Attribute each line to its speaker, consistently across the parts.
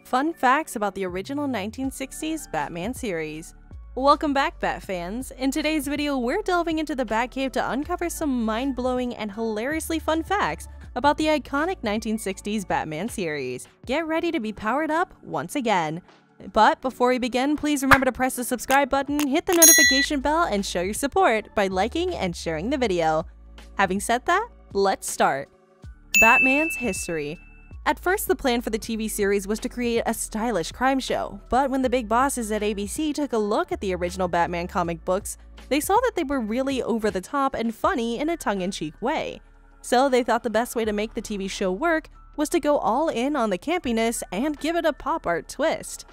Speaker 1: Fun facts about the original 1960s Batman series. Welcome back, Bat fans! In today's video, we're delving into the Batcave to uncover some mind-blowing and hilariously fun facts about the iconic 1960s Batman series. Get ready to be powered up once again. But before we begin, please remember to press the subscribe button, hit the notification bell, and show your support by liking and sharing the video. Having said that, let's start. Batman's history. At first, the plan for the TV series was to create a stylish crime show, but when the big bosses at ABC took a look at the original Batman comic books, they saw that they were really over the top and funny in a tongue-in-cheek way. So they thought the best way to make the TV show work was to go all in on the campiness and give it a pop art twist.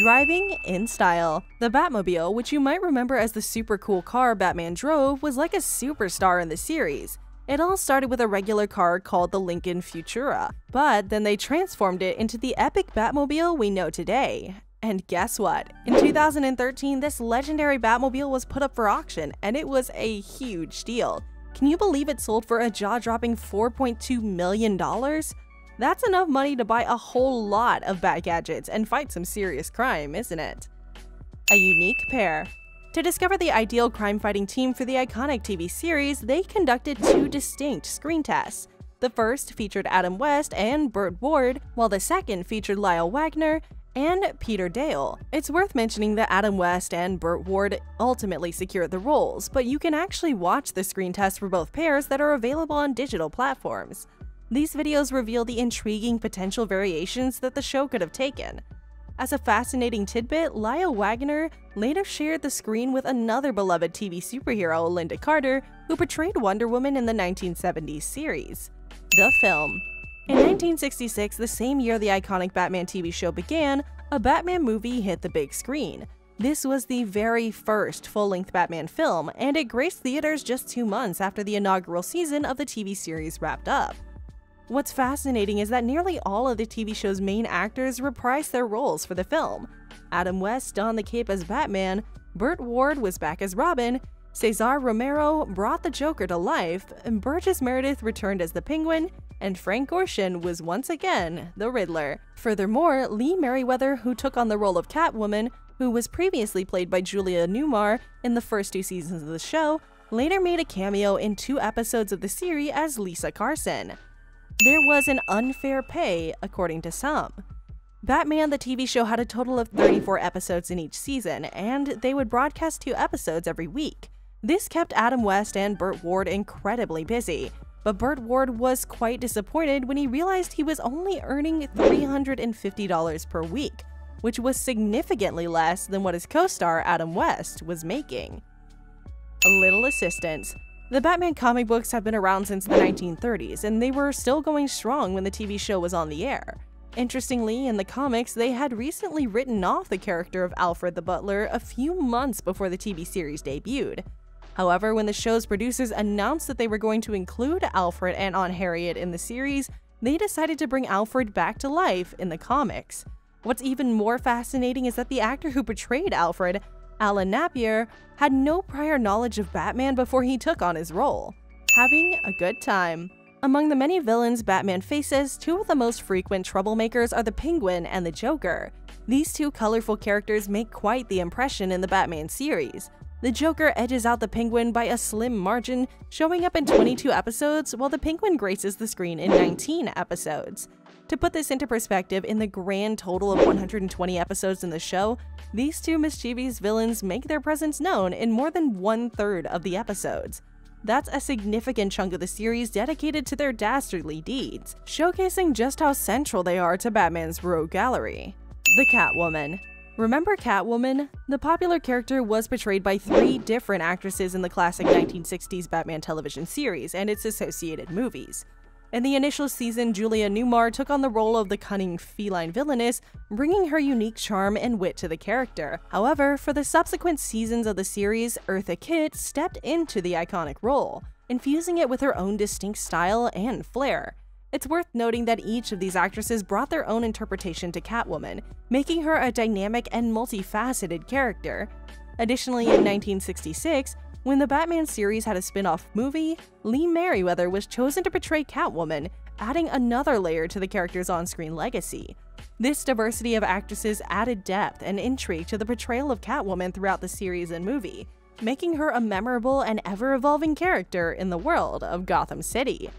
Speaker 1: Driving in style. The Batmobile, which you might remember as the super cool car Batman drove, was like a superstar in the series. It all started with a regular car called the Lincoln Futura, but then they transformed it into the epic Batmobile we know today. And guess what? In 2013, this legendary Batmobile was put up for auction, and it was a huge deal. Can you believe it sold for a jaw-dropping $4.2 million? That's enough money to buy a whole lot of Bat gadgets and fight some serious crime, isn't it? A unique pair. To discover the ideal crime-fighting team for the iconic TV series, they conducted two distinct screen tests. The first featured Adam West and Burt Ward, while the second featured Lyle Wagner and Peter Dale. It's worth mentioning that Adam West and Burt Ward ultimately secured the roles, but you can actually watch the screen tests for both pairs that are available on digital platforms. These videos reveal the intriguing potential variations that the show could have taken. As a fascinating tidbit, Lyle Wagner later shared the screen with another beloved TV superhero, Linda Carter, who portrayed Wonder Woman in the 1970s series. The film. In 1966, the same year the iconic Batman TV show began, a Batman movie hit the big screen. This was the very first full-length Batman film, and it graced theaters just 2 months after the inaugural season of the TV series wrapped up. What's fascinating is that nearly all of the TV show's main actors reprised their roles for the film. Adam West donned the cape as Batman, Burt Ward was back as Robin, Cesar Romero brought the Joker to life, and Burgess Meredith returned as the Penguin, and Frank Gorshin was once again the Riddler. Furthermore, Lee Merriweather, who took on the role of Catwoman, who was previously played by Julia Newmar in the first 2 seasons of the show, later made a cameo in 2 episodes of the series as Lisa Carson. There was an unfair pay, according to some. Batman the TV show had a total of 34 episodes in each season, and they would broadcast 2 episodes every week. This kept Adam West and Burt Ward incredibly busy, but Burt Ward was quite disappointed when he realized he was only earning $350 per week, which was significantly less than what his co-star Adam West was making. A little assistance. The Batman comic books have been around since the 1930s, and they were still going strong when the TV show was on the air. Interestingly, in the comics, they had recently written off the character of Alfred the Butler a few months before the TV series debuted. However, when the show's producers announced that they were going to include Alfred and Aunt Harriet in the series, they decided to bring Alfred back to life in the comics. What's even more fascinating is that the actor who portrayed Alfred, Alan Napier, had no prior knowledge of Batman before he took on his role. Having a good time. Among the many villains Batman faces, 2 of the most frequent troublemakers are the Penguin and the Joker. These 2 colorful characters make quite the impression in the Batman series. The Joker edges out the Penguin by a slim margin, showing up in 22 episodes, while the Penguin graces the screen in 19 episodes. To put this into perspective, in the grand total of 120 episodes in the show, these 2 mischievous villains make their presence known in more than 1/3 of the episodes. That's a significant chunk of the series dedicated to their dastardly deeds, showcasing just how central they are to Batman's rogue gallery. The Catwoman. Remember Catwoman? The popular character was portrayed by 3 different actresses in the classic 1960s Batman television series and its associated movies. In the initial season, Julia Newmar took on the role of the cunning feline villainess, bringing her unique charm and wit to the character. However, for the subsequent seasons of the series, Eartha Kitt stepped into the iconic role, infusing it with her own distinct style and flair. It's worth noting that each of these actresses brought their own interpretation to Catwoman, making her a dynamic and multifaceted character. Additionally, in 1966, when the Batman series had a spin-off movie, Lee Merriweather was chosen to portray Catwoman, adding another layer to the character's on-screen legacy. This diversity of actresses added depth and intrigue to the portrayal of Catwoman throughout the series and movie, making her a memorable and ever-evolving character in the world of Gotham City.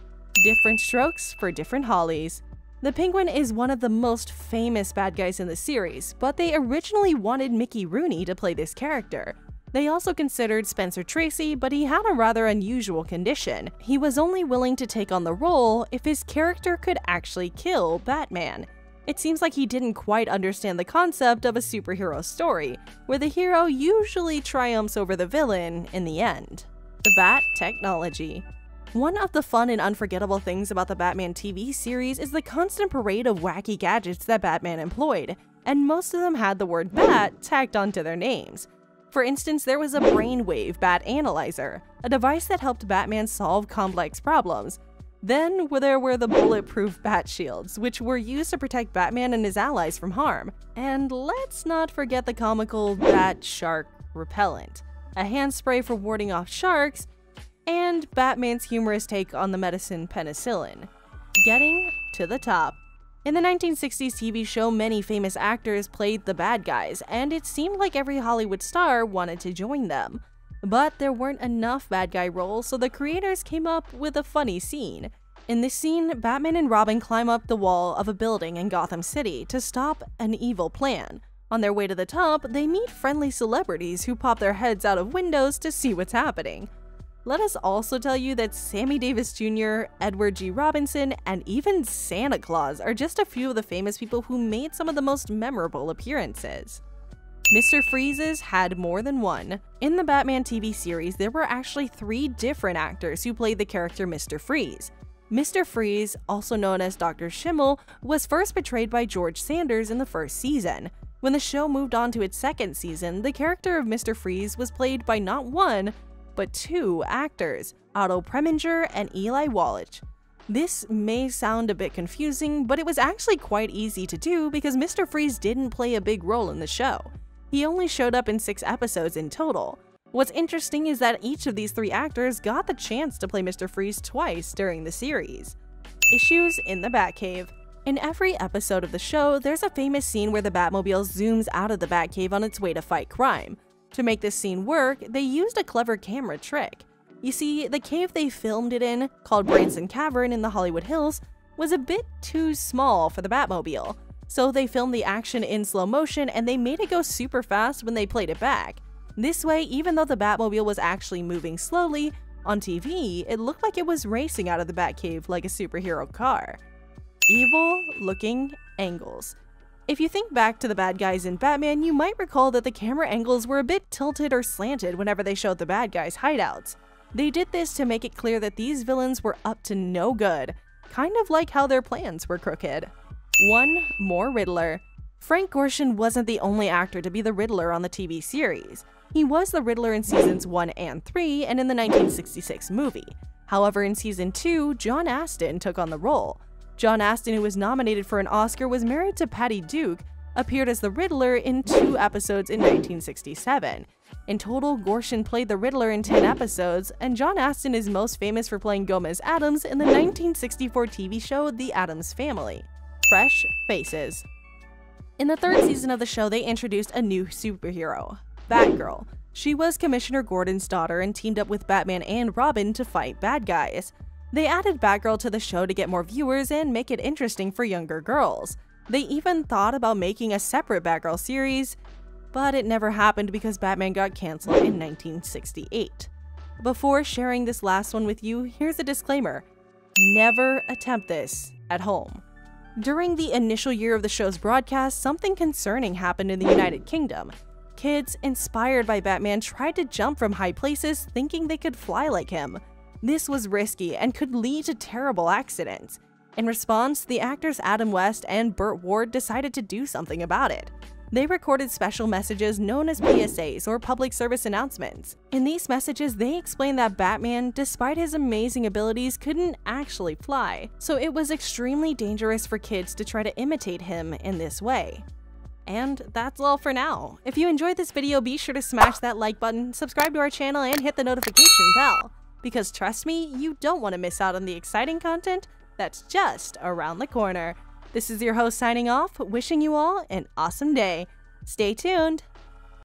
Speaker 1: Different strokes for different Hollies. The Penguin is one of the most famous bad guys in the series, but they originally wanted Mickey Rooney to play this character. They also considered Spencer Tracy, but he had a rather unusual condition. He was only willing to take on the role if his character could actually kill Batman. It seems like he didn't quite understand the concept of a superhero story, where the hero usually triumphs over the villain in the end. The Bat technology. One of the fun and unforgettable things about the Batman TV series is the constant parade of wacky gadgets that Batman employed, and most of them had the word Bat tacked onto their names. For instance, there was a brainwave Bat Analyzer, a device that helped Batman solve complex problems. Then there were the bulletproof Bat Shields, which were used to protect Batman and his allies from harm. And let's not forget the comical Bat Shark Repellent, a hand spray for warding off sharks, and Batman's humorous take on the medicine penicillin. Getting to the top. In the 1960s TV show, many famous actors played the bad guys, and it seemed like every Hollywood star wanted to join them. But there weren't enough bad guy roles, so the creators came up with a funny scene. In this scene, Batman and Robin climb up the wall of a building in Gotham City to stop an evil plan. On their way to the top, they meet friendly celebrities who pop their heads out of windows to see what's happening. Let us also tell you that Sammy Davis Jr., Edward G. Robinson, and even Santa Claus are just a few of the famous people who made some of the most memorable appearances. Mr. Freeze's had more than one. In the Batman TV series, there were actually 3 different actors who played the character Mr. Freeze. Mr. Freeze, also known as Dr. Schimmel, was first portrayed by George Sanders in the first season. When the show moved on to its second season, the character of Mr. Freeze was played by not one, but 2 actors, Otto Preminger and Eli Wallach. This may sound a bit confusing, but it was actually quite easy to do because Mr. Freeze didn't play a big role in the show. He only showed up in 6 episodes in total. What's interesting is that each of these 3 actors got the chance to play Mr. Freeze twice during the series. Issues in the Batcave. In every episode of the show, there's a famous scene where the Batmobile zooms out of the Batcave on its way to fight crime. To make this scene work, they used a clever camera trick. You see, the cave they filmed it in, called Branson Cavern in the Hollywood Hills, was a bit too small for the Batmobile. So they filmed the action in slow motion and they made it go super fast when they played it back. This way, even though the Batmobile was actually moving slowly, on TV, it looked like it was racing out of the Batcave like a superhero car. Evil-looking angles. If you think back to the bad guys in Batman, you might recall that the camera angles were a bit tilted or slanted whenever they showed the bad guys' hideouts. They did this to make it clear that these villains were up to no good, kind of like how their plans were crooked. One more Riddler. Frank Gorshin wasn't the only actor to be the Riddler on the TV series. He was the Riddler in seasons 1 and 3 and in the 1966 movie. However, in season 2, John Astin took on the role. John Astin, who was nominated for an Oscar, was married to Patty Duke, appeared as the Riddler in 2 episodes in 1967. In total, Gorshin played the Riddler in 10 episodes, and John Astin is most famous for playing Gomez Addams in the 1964 TV show The Addams Family. Fresh faces. In the 3rd season of the show, they introduced a new superhero, Batgirl. She was Commissioner Gordon's daughter and teamed up with Batman and Robin to fight bad guys. They added Batgirl to the show to get more viewers and make it interesting for younger girls. They even thought about making a separate Batgirl series, but it never happened because Batman got cancelled in 1968. Before sharing this last one with you, here's a disclaimer. Never attempt this at home. During the initial year of the show's broadcast, something concerning happened in the United Kingdom. Kids, inspired by Batman, tried to jump from high places thinking they could fly like him. This was risky and could lead to terrible accidents. In response, the actors Adam West and Burt Ward decided to do something about it. They recorded special messages known as PSAs, or public service announcements. In these messages, they explained that Batman, despite his amazing abilities, couldn't actually fly, so it was extremely dangerous for kids to try to imitate him in this way. And that's all for now. If you enjoyed this video, be sure to smash that like button, subscribe to our channel, and hit the notification bell. Because trust me, you don't want to miss out on the exciting content that's just around the corner. This is your host signing off, wishing you all an awesome day. Stay tuned!